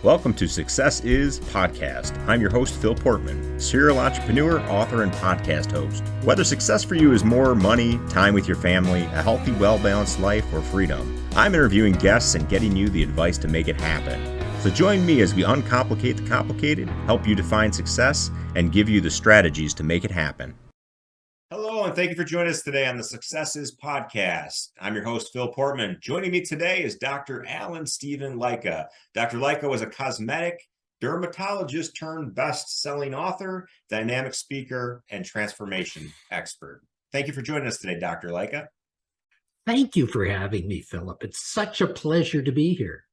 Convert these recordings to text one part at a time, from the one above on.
Welcome to Success Is Podcast. I'm your host, Phil Portman, serial entrepreneur, author, and podcast host. Whether success for you is more money, time with your family, a healthy, well-balanced life, or freedom, I'm interviewing guests and getting you the advice to make it happen. So join me as we uncomplicate the complicated, help you define success, and give you the strategies to make it happen. Hello, and thank you for joining us today on the Success Is Podcast. I'm your host, Phil Portman. Joining me today is Dr. Alan Stephen Lycka. Dr. Lycka was a cosmetic dermatologist turned best-selling author, dynamic speaker, and transformation expert. Thank you for joining us today, Dr. Lycka. Thank you for having me, Philip. It's such a pleasure to be here.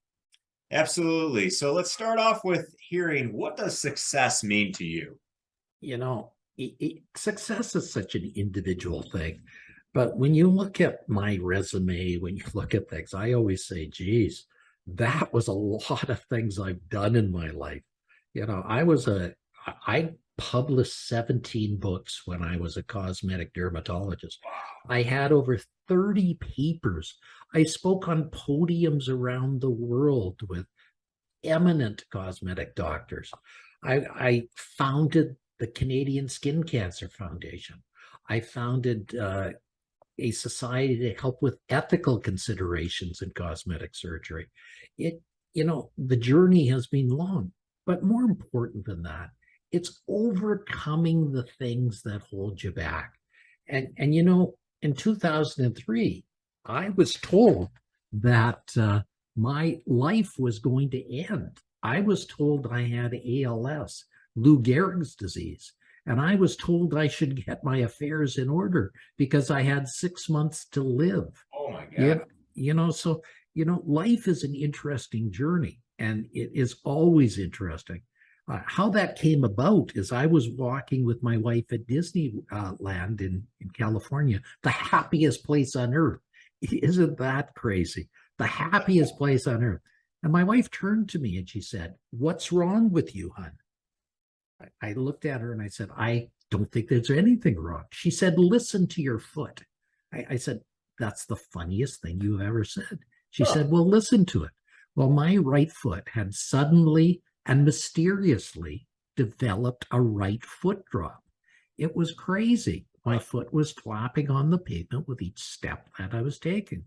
Absolutely. So let's start off with hearing, what does success mean to you? You know, success is such an individual thing. But when you look at my resume, when you look at things, I always say, geez, that was a lot of things I've done in my life. You know, I published 17 books when I was a cosmetic dermatologist. I had over 30 papers. I spoke on podiums around the world with eminent cosmetic doctors. I founded the Canadian Skin Cancer Foundation. I founded a society to help with ethical considerations in cosmetic surgery. The journey has been long, but more important than that, it's overcoming the things that hold you back. And in 2003, I was told that my life was going to end. I was told I had ALS, Lou Gehrig's disease, and I was told I should get my affairs in order because I had 6 months to live. Oh my God. Life is an interesting journey, and it is always interesting. How that came about is I was walking with my wife at Disneyland in California, the happiest place on earth. Isn't that crazy? The happiest place on earth. And my wife turned to me and she said, "What's wrong with you, hon?" I looked at her and I said, "I don't think there's anything wrong." She said, "Listen to your foot." I said, "That's the funniest thing you've ever said." She said, "Well, listen to it." Well, my right foot had suddenly and mysteriously developed a right foot drop. It was crazy. My foot was flapping on the pavement with each step that I was taking.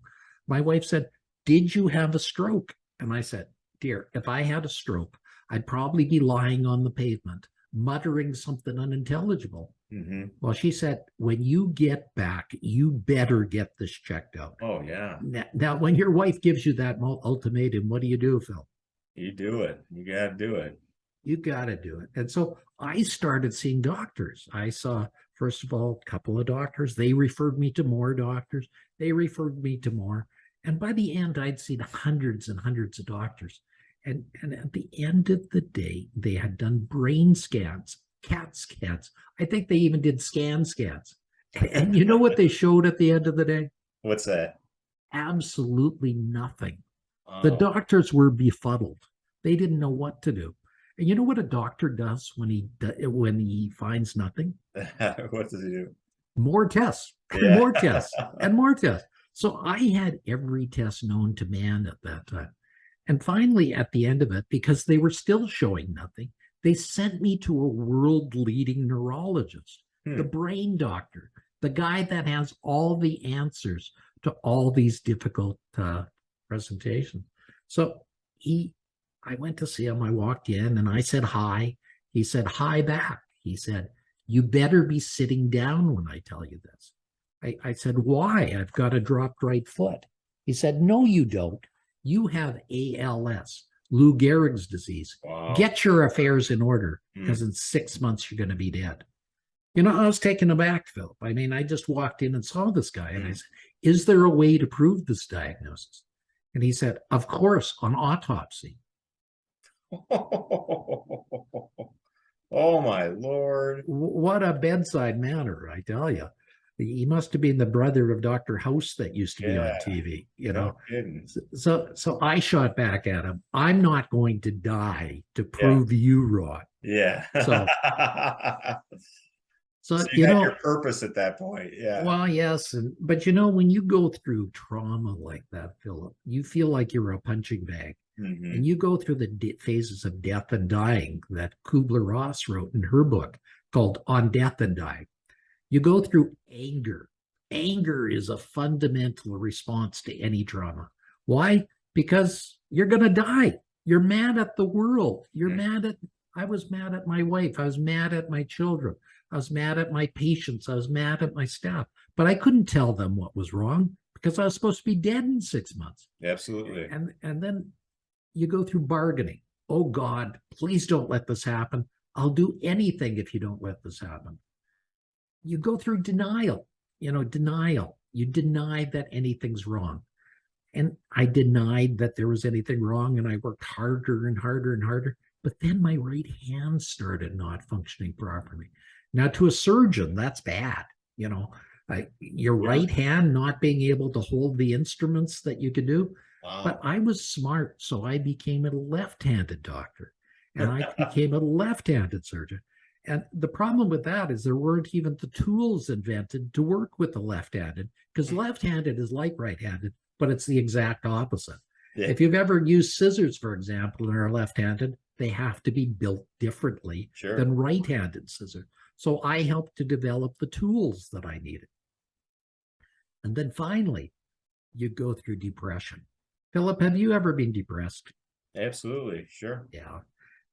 My wife said, "Did you have a stroke?" And I said, "Dear, if I had a stroke, I'd probably be lying on the pavement, muttering something unintelligible." Mm-hmm. Well, she said, "When you get back, you better get this checked out." Oh, yeah. Now, when your wife gives you that ultimatum, what do you do, Phil? You do it. You got to do it. You got to do it. And so I started seeing doctors. I saw, first of all, a couple of doctors. They referred me to more doctors. They referred me to more. And by the end, I'd seen hundreds and hundreds of doctors. And at the end of the day, they had done brain scans, CAT scans. I think they even did scans. And you know what they showed at the end of the day? What's that? Absolutely nothing. The doctors were befuddled. They didn't know what to do. And you know what a doctor does when he finds nothing? What does he do? More tests, and more tests, and more tests. So I had every test known to man at that time. And finally, at the end of it, because they were still showing nothing, they sent me to a world-leading neurologist, the brain doctor, the guy that has all the answers to all these difficult presentations. So I went to see him. I walked in and I said hi. He said hi back. He said, "You better be sitting down when I tell you this." I said, "Why? I've got a dropped right foot." He said, "No, you don't. You have ALS, Lou Gehrig's disease. Wow. Get your affairs in order because in 6 months you're going to be dead." I was taken aback, Philip. I mean, I just walked in and saw this guy and I said, "Is there a way to prove this diagnosis?" And he said, "Of course, on autopsy." Oh, my Lord. What a bedside manner, I tell you. He must have been the brother of Dr. House that used to be on TV, No kidding. So I shot back at him. "I'm not going to die to prove you wrong." Yeah. So So, So you had your purpose at that point. Yeah. well, yes, but when you go through trauma like that, Philip, you feel like you're a punching bag, Mm-hmm. and you go through the phases of death and dying that Kubler-Ross wrote in her book called On Death and Dying. You go through anger. Anger is a fundamental response to any trauma. Why? Because you're going to die. You're mad at the world. I was mad at my wife. I was mad at my children. I was mad at my patients. I was mad at my staff. But I couldn't tell them what was wrong because I was supposed to be dead in 6 months. Absolutely. And then you go through bargaining. Oh God, please don't let this happen. I'll do anything if you don't let this happen. You go through denial. Denial. You deny that anything's wrong. And I denied that there was anything wrong, and I worked harder and harder and harder. But then my right hand started not functioning properly. Now, to a surgeon, that's bad. Your right hand not being able to hold the instruments that you could do. Wow. But I was smart, so I became a left-handed doctor, and I became a left-handed surgeon. And the problem with that is there weren't even the tools invented to work with the left-handed, because left-handed is like right-handed, but it's the exact opposite. Yeah. If you've ever used scissors, for example, and are left-handed, they have to be built differently than right-handed scissors. So I helped to develop the tools that I needed. And then finally, you go through depression. Philip, have you ever been depressed? Absolutely. Sure. Yeah.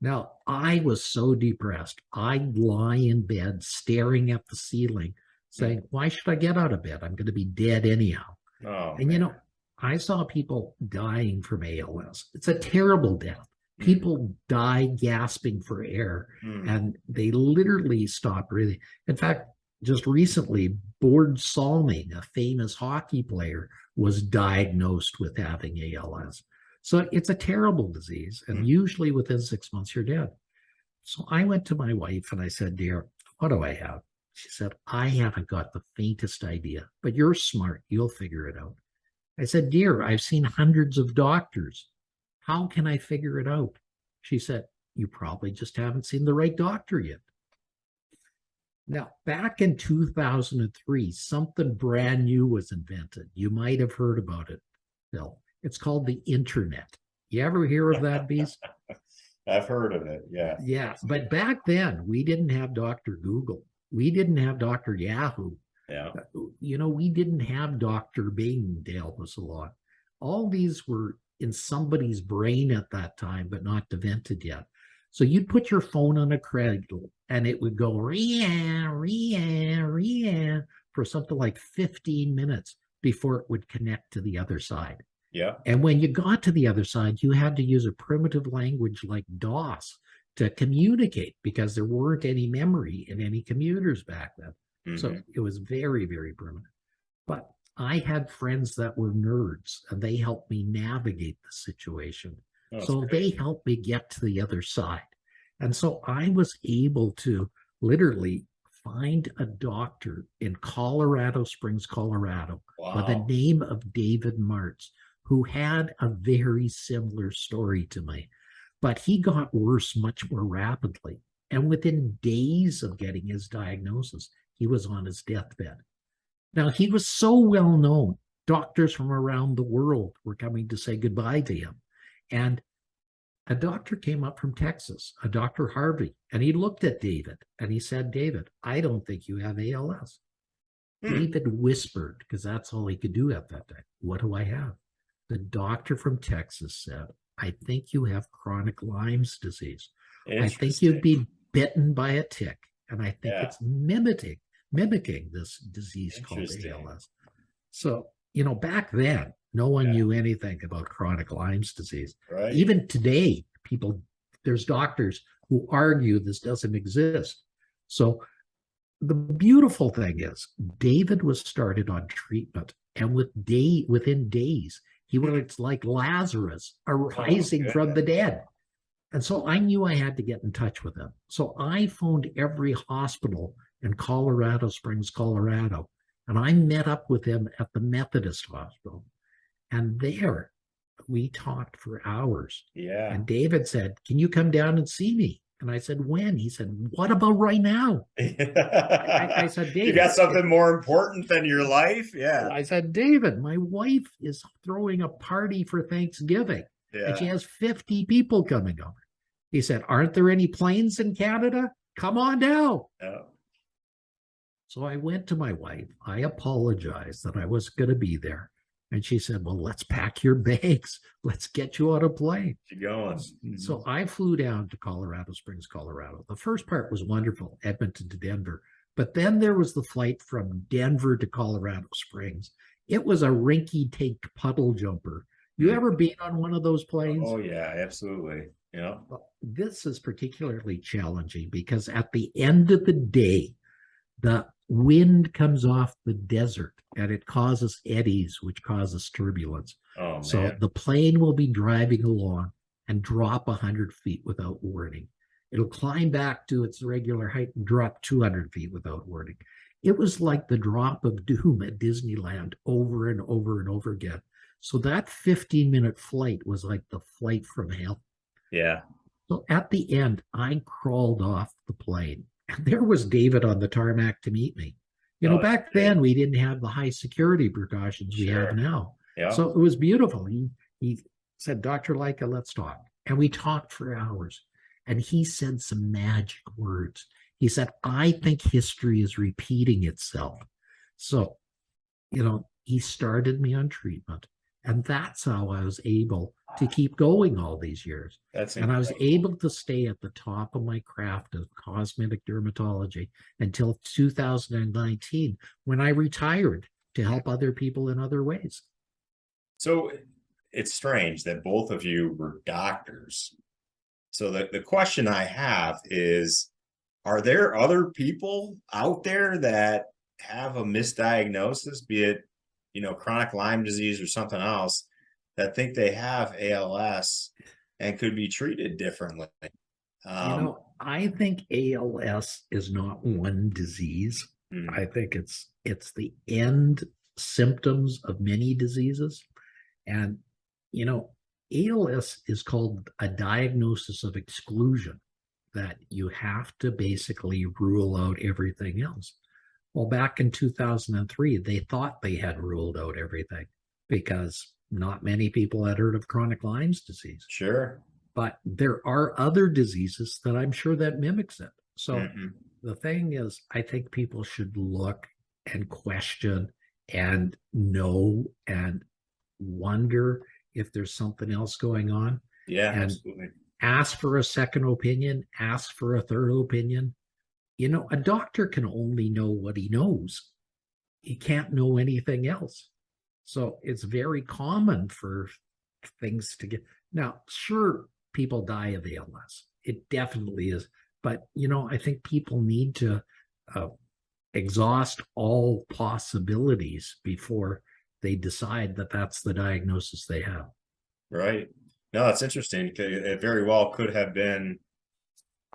Now, I was so depressed. I'd lie in bed staring at the ceiling saying, why should I get out of bed? I'm going to be dead anyhow. Oh, and, man. I saw people dying from ALS. It's a terrible death. People die gasping for air, and they literally stop breathing. In fact, just recently, Bord Salming, a famous hockey player, was diagnosed with having ALS. So it's a terrible disease, and usually within 6 months, you're dead. So I went to my wife and I said, dear, what do I have? She said, I haven't got the faintest idea, but you're smart. You'll figure it out. I said, dear, I've seen hundreds of doctors. How can I figure it out? She said, you probably just haven't seen the right doctor yet. Now, back in 2003, something brand new was invented. You might have heard about it, Phil. It's called the internet. You ever hear of that beast? I've heard of it, yeah. Yeah, but back then, we didn't have Dr. Google. We didn't have Dr. Yahoo. Yeah. We didn't have Dr. Bing to help us a lot. All these were in somebody's brain at that time, but not invented yet. So you'd put your phone on a cradle and it would go ria, ria, ria for something like 15 minutes before it would connect to the other side. Yeah. And when you got to the other side, you had to use a primitive language like DOS to communicate because there weren't any memory in any computers back then. So it was very, very primitive. But I had friends that were nerds, and they helped me navigate the situation. So they helped me get to the other side. And so I was able to literally find a doctor in Colorado Springs, Colorado, by the name of David Martz, who had a very similar story to me. But he got worse much more rapidly. And within days of getting his diagnosis, he was on his deathbed. Now, he was so well known. Doctors from around the world were coming to say goodbye to him. And a doctor came up from Texas, a Dr. Harvey, and he looked at David and he said, David, I don't think you have ALS. David whispered, because that's all he could do at that time. What do I have? The doctor from Texas said, I think you have chronic Lyme's disease. I think you've been bitten by a tick, and I think it's mimicking this disease called ALS. So, back then, no one knew anything about chronic Lyme's disease. Right. Even today, there's doctors who argue this doesn't exist. So the beautiful thing is David was started on treatment, and within days, he was like Lazarus arising from the dead. And so I knew I had to get in touch with him. So I phoned every hospital in Colorado Springs, Colorado, and I met up with him at the Methodist Hospital. And there we talked for hours. Yeah. And David said, can you come down and see me? And I said, when? He said, what about right now? I said, You David, got something more important than your life? Yeah. I said, David, my wife is throwing a party for Thanksgiving and she Yeah. has 50 people coming over. He said, aren't there any planes in Canada? Come on down. Yeah. So I went to my wife. I apologized that I was going to be there. And she said, well, let's pack your bags. Let's get you on a plane. Keep going. So I flew down to Colorado Springs, Colorado. The first part was wonderful, Edmonton to Denver. But then there was the flight from Denver to Colorado Springs. It was a rinky-dink puddle jumper. You ever been on one of those planes? Oh, yeah, absolutely. Yeah. Well, this is particularly challenging because at the end of the day, the wind comes off the desert and it causes eddies, which causes turbulence. Oh, man. So the plane will be driving along and drop 100 feet without warning. It'll climb back to its regular height and drop 200 feet without warning. It was like the drop of doom at Disneyland over and over and over again. So that 15-minute flight was like the flight from hell. Yeah. So at the end, I crawled off the plane. And there was David on the tarmac to meet me. Back then we didn't have the high security precautions we have now. Yeah. So it was beautiful. He said, Dr. Lycka, let's talk. And we talked for hours. And he said some magic words. He said, I think history is repeating itself. So, he started me on treatment. And that's how I was able to keep going all these years. And I was able to stay at the top of my craft of cosmetic dermatology until 2019, when I retired to help other people in other ways. So it's strange that both of you were doctors. So the question I have is, are there other people out there that have a misdiagnosis, be it chronic Lyme disease or something else, that think they have ALS and could be treated differently? I think ALS is not one disease. I think it's the end symptoms of many diseases. And, ALS is called a diagnosis of exclusion, that you have to basically rule out everything else. Well, back in 2003, they thought they had ruled out everything because not many people had heard of chronic Lyme's disease. Sure. But there are other diseases that I'm sure that mimics it. So the thing is, I think people should look and question and know and wonder if there's something else going on. Yeah, and absolutely. Ask for a second opinion, ask for a third opinion. A doctor can only know what he knows. He can't know anything else. So it's very common for things to get. Now, sure, people die of ALS. It definitely is. But, I think people need to exhaust all possibilities before they decide that that's the diagnosis they have. Right. No, that's interesting. It very well could have been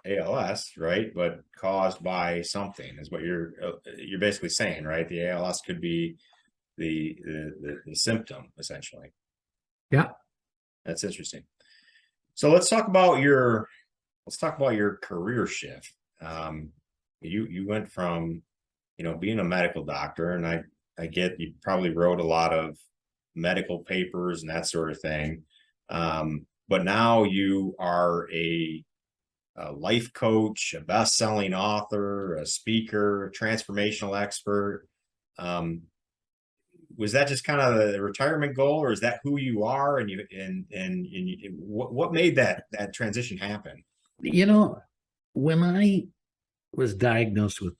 ALS, right? But caused by something is what you're basically saying, right? The ALS could be the symptom, essentially. Yeah. That's interesting. So let's talk about your career shift. You went from, being a medical doctor, and I get you probably wrote a lot of medical papers and that sort of thing. But now you are a life coach, a best-selling author, a speaker, a transformational expert. Was that just kind of the retirement goal, or is that who you are? And what made that transition happen? When I was diagnosed with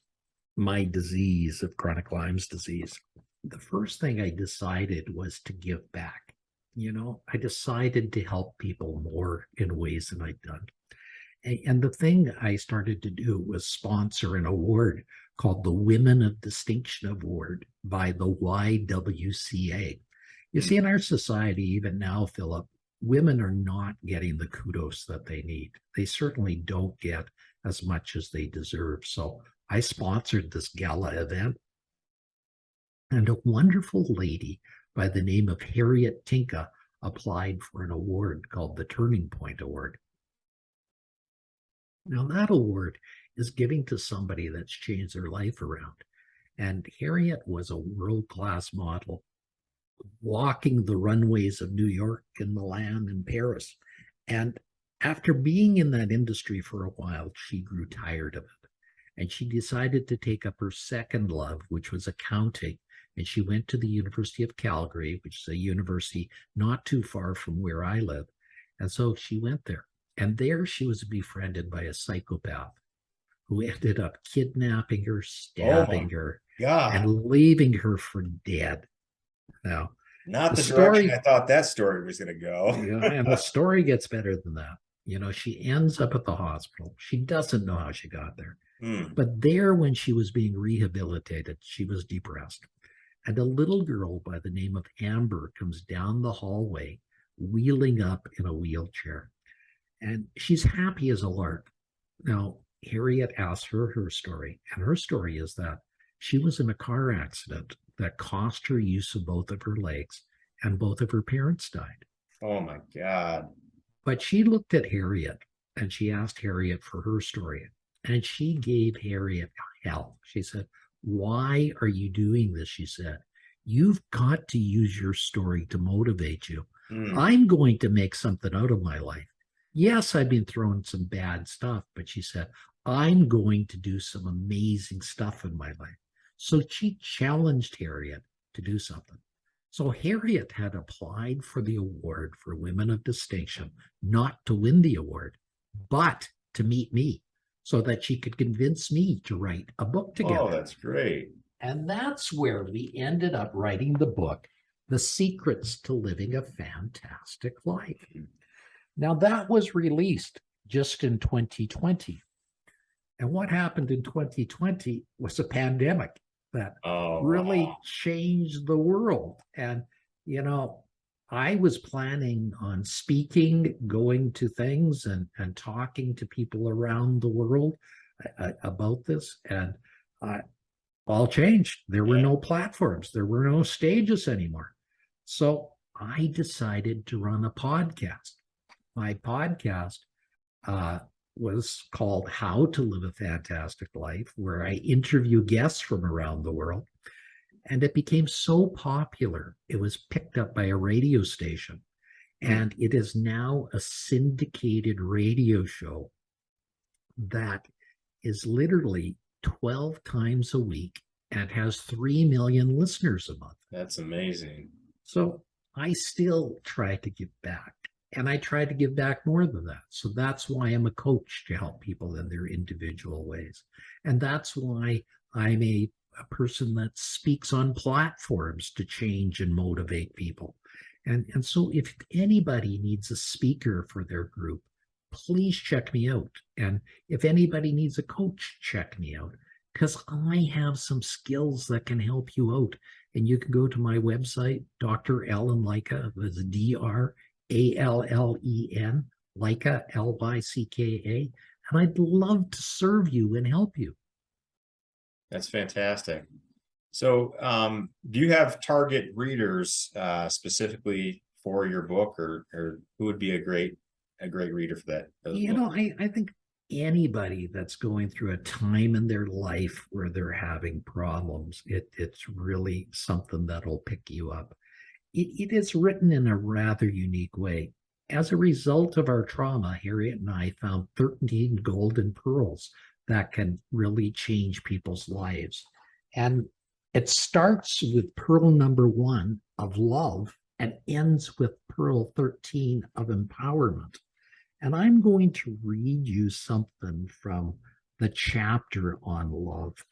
my disease of chronic Lyme's disease, the first thing I decided was to give back. I decided to help people more in ways than I'd done. And the thing I started to do was sponsor an award called the Women of Distinction Award by the YWCA. You see, in our society, even now, Philip, women are not getting the kudos that they need. They certainly don't get as much as they deserve. So I sponsored this gala event. And a wonderful lady by the name of Harriet Tinka applied for an award called the Turning Point Award. Now, that award is giving to somebody that's changed their life around. And Harriet was a world-class model, walking the runways of New York and Milan and Paris. And after being in that industry for a while, she grew tired of it. And she decided to take up her second love, which was accounting. And she went to the University of Calgary, which is a university not too far from where I live. And so she went there. And there she was befriended by a psychopath who ended up kidnapping her, stabbing her, God, and leaving her for dead. Now, not the the direction story, I thought that story was going to go. and the story gets better than that. She ends up at the hospital. She doesn't know how she got there. But there, when she was being rehabilitated, she was depressed. And a little girl by the name of Amber comes down the hallway, wheeling up in a wheelchair. And she's happy as a lark. Now, Harriet asks her story. And her story is that she was in a car accident that cost her use of both of her legs, and both of her parents died. Oh my God. But she looked at Harriet and she asked Harriet for her story. And she gave Harriet hell. She said, "Why are you doing this?" She said, "You've got to use your story to motivate you. I'm going to make something out of my life. Yes, I've been through some bad stuff," but she said, "I'm going to do some amazing stuff in my life." So she challenged Harriet to do something. So Harriet had applied for the award for Women of Distinction, not to win the award, but to meet me so that she could convince me to write a book together. Oh, that's great. And that's where we ended up writing the book, The Secrets to Living a Fantastic Life. Now, that was released just in 2020. And what happened in 2020 was a pandemic that really changed the world. And, I was planning on speaking, going to things and talking to people around the world about this. And all changed. There were no platforms. There were no stages anymore. So I decided to run a podcast. My podcast was called How to Live a Fantastic Life, where I interview guests from around the world. And it became so popular, it was picked up by a radio station. And it is now a syndicated radio show that is literally 12 times a week and has 3 million listeners a month. That's amazing. So I still try to give back. And I try to give back more than that. So that's why I'm a coach, to help people in their individual ways. And that's why I'm a person that speaks on platforms to change and motivate people. And so if anybody needs a speaker for their group, please check me out. And if anybody needs a coach, check me out, because I have some skills that can help you out. And you can go to my website, Dr. Allen Lycka, that's DRALLEN, Lycka, LYCKA, and I'd love to serve you and help you. That's fantastic. So do you have target readers specifically for your book, or who would be a great reader for that? I think anybody that's going through a time in their life where they're having problems, it's really something that'll pick you up. It is written in a rather unique way. As a result of our trauma, Harriet and I found 13 golden pearls that can really change people's lives. And it starts with pearl number 1 of love and ends with pearl 13 of empowerment. And I'm going to read you something from the chapter on love.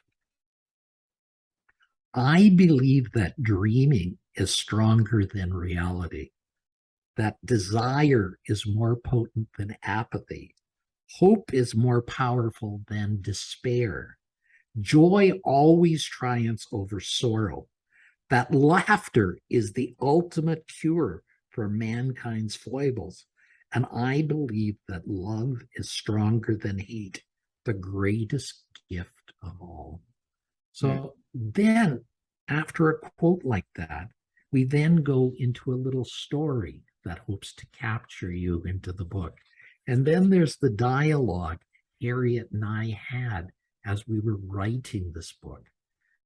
I believe that dreaming is stronger than reality, that desire is more potent than apathy, hope is more powerful than despair, joy always triumphs over sorrow, that laughter is the ultimate cure for mankind's foibles, and I believe that love is stronger than hate, the greatest gift of all. So then, after a quote like that, we then go into a little story that hopes to capture you into the book. And then there's the dialogue Harriet and I had as we were writing this book.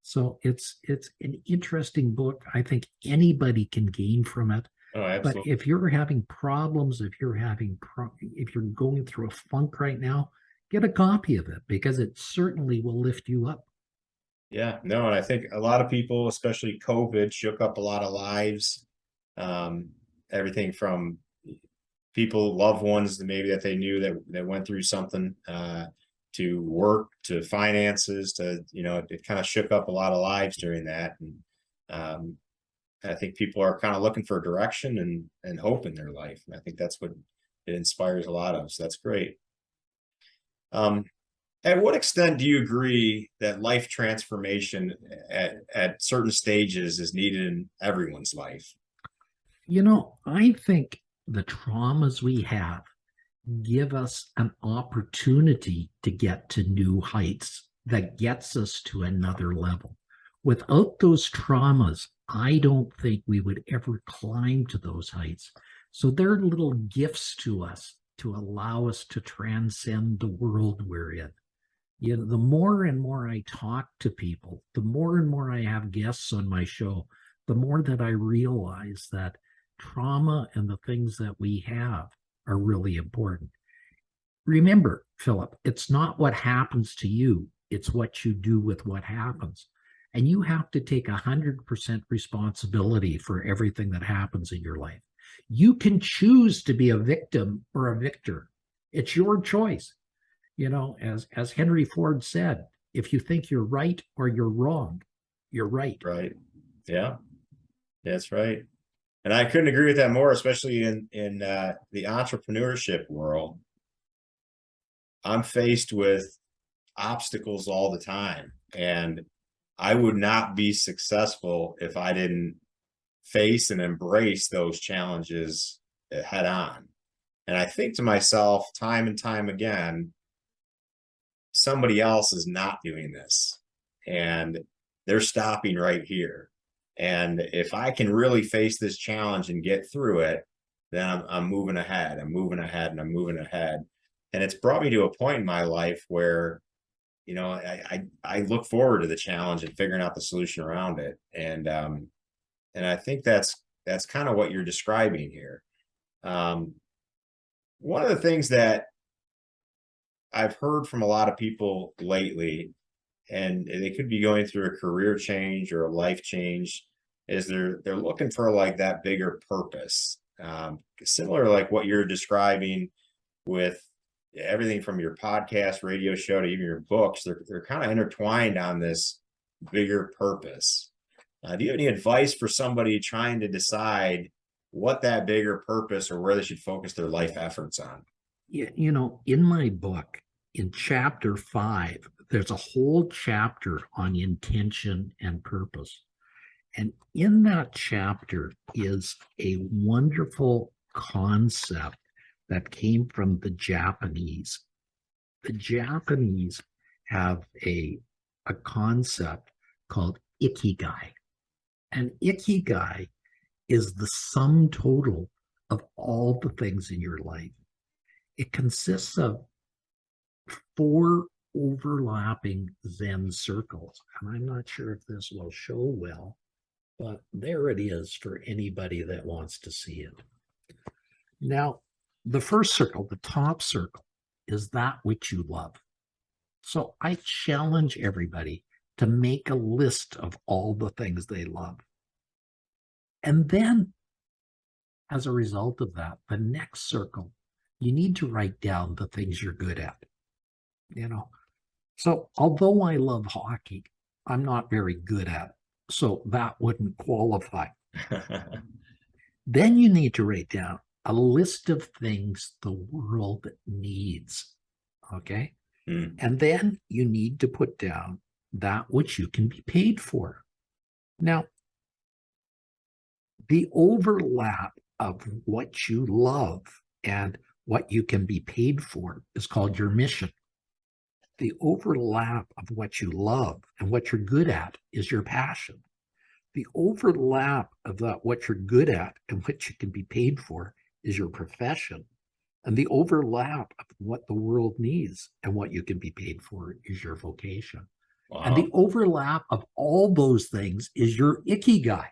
So it's an interesting book. I think anybody can gain from it. Oh, But absolutely. if you're having problems, if you're going through a funk right now, get a copy of it because it certainly will lift you up. Yeah, no, and I think a lot of people, especially COVID, shook up a lot of lives. Um, Everything from people, loved ones that maybe that they knew that went through something, to work, to finances, to, it kind of shook up a lot of lives during that. And um, I think people are kind of looking for direction and hope in their life. And I think that's what it inspires a lot of. So that's great. Um, At what extent do you agree that life transformation at certain stages is needed in everyone's life? I think the traumas we have give us an opportunity to get to new heights that gets us to another level. Without those traumas, I don't think we would ever climb to those heights. So they're little gifts to us to allow us to transcend the world we're in. The more and more I talk to people, the more and more I have guests on my show, the more that I realize that trauma and the things that we have are really important. Remember, Philip, it's not what happens to you, it's what you do with what happens. And you have to take 100% responsibility for everything that happens in your life. You can choose to be a victim or a victor. It's your choice. As Henry Ford said, if you think you're right or you're wrong, you're right. Right. Yeah, that's right. And I couldn't agree with that more, especially in the entrepreneurship world. I'm faced with obstacles all the time, and I would not be successful if I didn't face and embrace those challenges head on. And I think to myself time and time again, somebody else is not doing this, and they're stopping right here. And if I can really face this challenge and get through it, then I'm moving ahead. I'm moving ahead and I'm moving ahead. And it's brought me to a point in my life where, I look forward to the challenge and figuring out the solution around it. And I think that's kind of what you're describing here. Um, One of the things that I've heard from a lot of people lately, and they could be going through a career change or a life change, is they're looking for like that bigger purpose. Similar to like what you're describing with everything from your podcast, radio show to even your books, they're kind of intertwined on this bigger purpose. Do you have any advice for somebody trying to decide what that bigger purpose or where they should focus their life efforts on? Yeah, in my book, in chapter 5, there's a whole chapter on intention and purpose. And in that chapter is a wonderful concept that came from the Japanese. The Japanese have a concept called ikigai. And ikigai is the sum total of all the things in your life. It consists of 4 overlapping Zen circles. And I'm not sure if this will show well, but there it is for anybody that wants to see it. Now, the first circle, the top circle, is that which you love. So I challenge everybody to make a list of all the things they love. And then, as a result of that, the next circle, you need to write down the things you're good at. So although I love hockey, I'm not very good at it. So that wouldn't qualify. Then you need to write down a list of things the world needs. Okay. Mm. And then you need to put down that which you can be paid for. Now, the overlap of what you love and what you can be paid for is called your mission. The overlap of what you love and what you're good at is your passion. The overlap of that, what you're good at and what you can be paid for, is your profession. And the overlap of what the world needs and what you can be paid for is your vocation. Wow. And the overlap of all those things is your ikigai.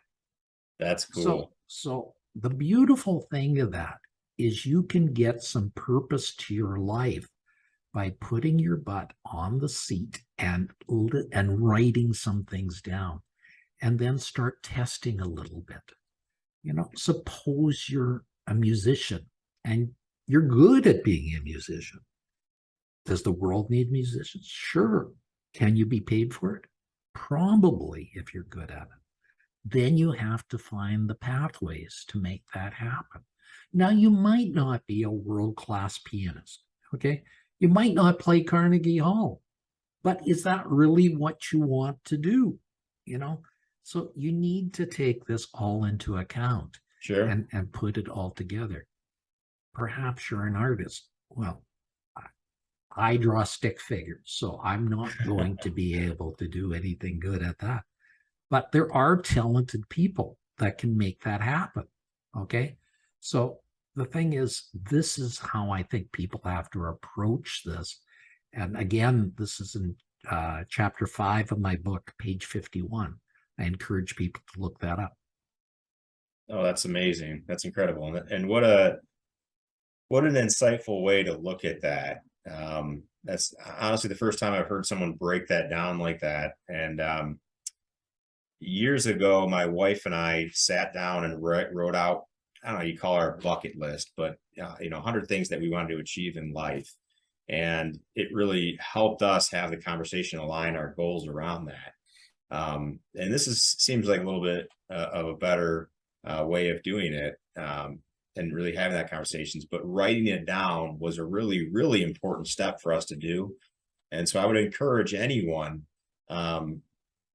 That's cool. So the beautiful thing of that is you can get some purpose to your life by putting your butt on the seat and writing some things down, and then start testing a little bit. Suppose you're a musician and you're good at being a musician. Does the world need musicians? Sure. Can you be paid for it? Probably, if you're good at it. Then you have to find the pathways to make that happen. Now, you might not be a world-class pianist, okay? You might not play Carnegie Hall, but is that really what you want to do? So you need to take this all into account. Sure. And put it all together. Perhaps you're an artist. Well, I draw stick figures, so I'm not going to be able to do anything good at that. But there are talented people that can make that happen, okay? So the thing is, this is how I think people have to approach this. And again, this is in chapter 5 of my book, page 51. I encourage people to look that up. Oh, that's amazing. That's incredible. And what an insightful way to look at that. That's honestly the first time I've heard someone break that down like that. And years ago, my wife and I sat down and wrote out, I don't know, you call our bucket list, but 100 things that we wanted to achieve in life. And it really helped us have the conversation, align our goals around that. And this seems like a little bit of a better way of doing it, and really having that conversations, but writing it down was a really, really important step for us to do. And so I would encourage anyone,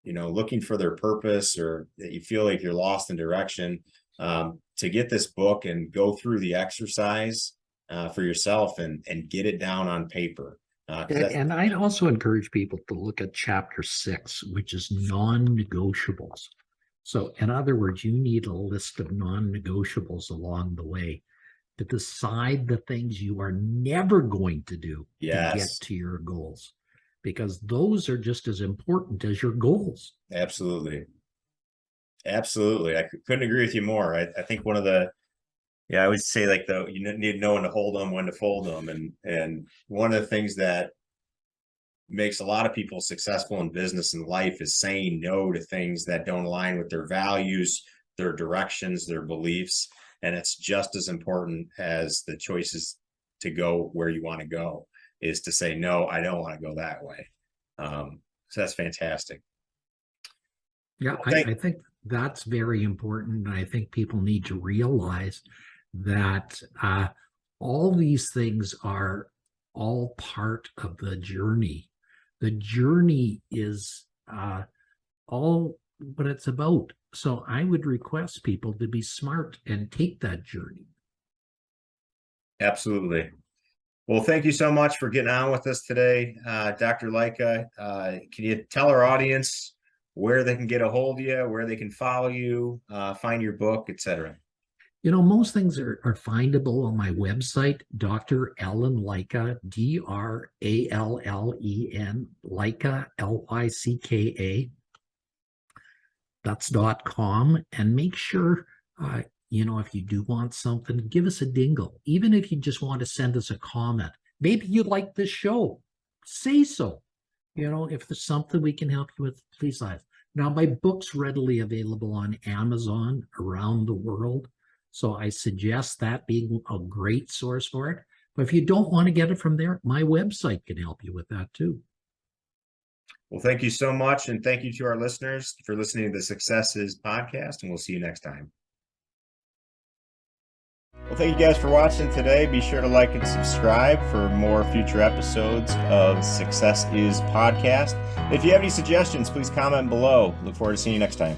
looking for their purpose, or that you feel like you're lost in direction, to get this book and go through the exercise for yourself and get it down on paper. And I'd also encourage people to look at chapter 6, which is non-negotiables. So in other words, you need a list of non-negotiables along the way to decide the things you are never going to do to get to your goals, because those are just as important as your goals. Absolutely. Absolutely. I couldn't agree with you more. I think one of the, I would say, like, you need to know when to hold them, when to fold them. And one of the things that makes a lot of people successful in business and life is saying no to things that don't align with their values, their directions, their beliefs. And it's just as important as the choices to go where you want to go, is to say, no, I don't want to go that way. So that's fantastic. Yeah, I think that's very important. I think people need to realize that all these things are all part of the journey. The journey is all what it's about. So I would request people to be smart and take that journey. Absolutely. Well, thank you so much for getting on with us today, Dr. Lycka. Can you tell our audience where they can get a hold of you, where they can follow you, find your book, etc.? Most things are findable on my website, Dr. Allen Lycka, DRALLEN, Lycka, LYCKA. That's .com. And make sure, if you do want something, give us a dingle. Even if you just want to send us a comment, maybe you like this show, say so. If there's something we can help you with, please let us. Now, my book's readily available on Amazon around the world. So I suggest that being a great source for it. But if you don't want to get it from there, my website can help you with that too. Well, thank you so much. And thank you to our listeners for listening to the Success Is podcast. And we'll see you next time. Well, thank you guys for watching today. Be sure to like and subscribe for more future episodes of Success Is podcast. If you have any suggestions, please comment below. Look forward to seeing you next time.